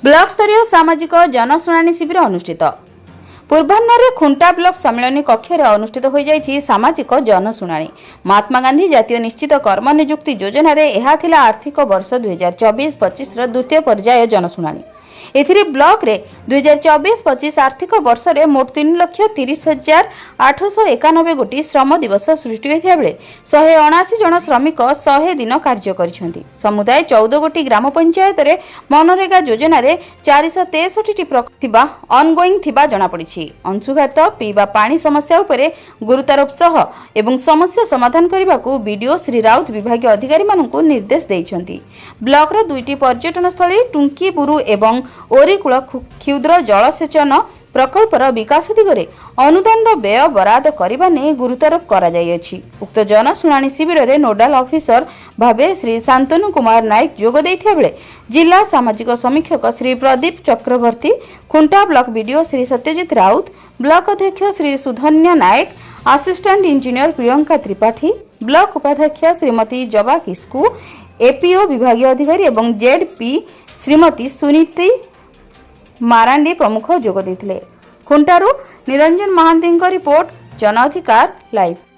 Block स्तरीय सामाजिक जनशुणाणी शिविर अनुष्ठित। पूर्वाह्न खुंटा ब्लॉक सम्मेलन कक्ष अनुष्ठित हो जाइछि सामाजिक जनशुणाणी। महात्मा गांधी जातीय निश्चित कर्म नियुक्ति योजना रे एहा थिला आर्थिक वर्ष 2024-25 द्वितीय पर्याय जनशुणाणी। एथिरे ब्लॉक रे 2024-25 आर्थिक वर्ष रे मोट 3,30,891 गोटी श्रम दिवस सृष्टि होइथिया बेले 179 जन श्रमिक 100 दिन कार्य करिसेंती। समुदाय 14 गोटी ग्राम पंचायत रे मनरेगा योजना रे 463 टी प्रतिभा ऑनगोइंग थिबा जणा पड़िछि। अंशुघात पीवा पानी समस्या उपरे गुरुत्वारोप सह एवं समस्या समाधान करबाकू बीडीओ श्री राउत विभागीय अधिकारी मानकू निर्देश दैछंती। ब्लॉक रो दुईटी पर्यटन स्थली टुंकी बुरु एवं ओरीकूल क्षुद्र जलसेचन प्रकल्पर विकास दिगरे अनुदान व्यय बराद करने नहीं गुरुत्वारोप करा जायछि। उक्त जनशुणाणी शिविर रे नोडाल ऑफिसर भावे श्री शांतनु कुमार नायक जोग दैथिया बेले जिला सामाजिक समीक्षक Shri Pradeep Chakravarty, Khunta block BDO Shri Satyajit Rout, block अध्यक्ष Shri Sudhanya Nayak, assistant engineer Priyanka Tripathy, block उपाध्यक्ष श्रीमती जबा किस्कू, एपीओ विभागीय अधिकारी एवं जेडपी श्रीमती सुनीति मारांडी प्रमुख जोग देथिले। खुंटारू निरंजन महांती रिपोर्ट, जन अधिकार लाइव।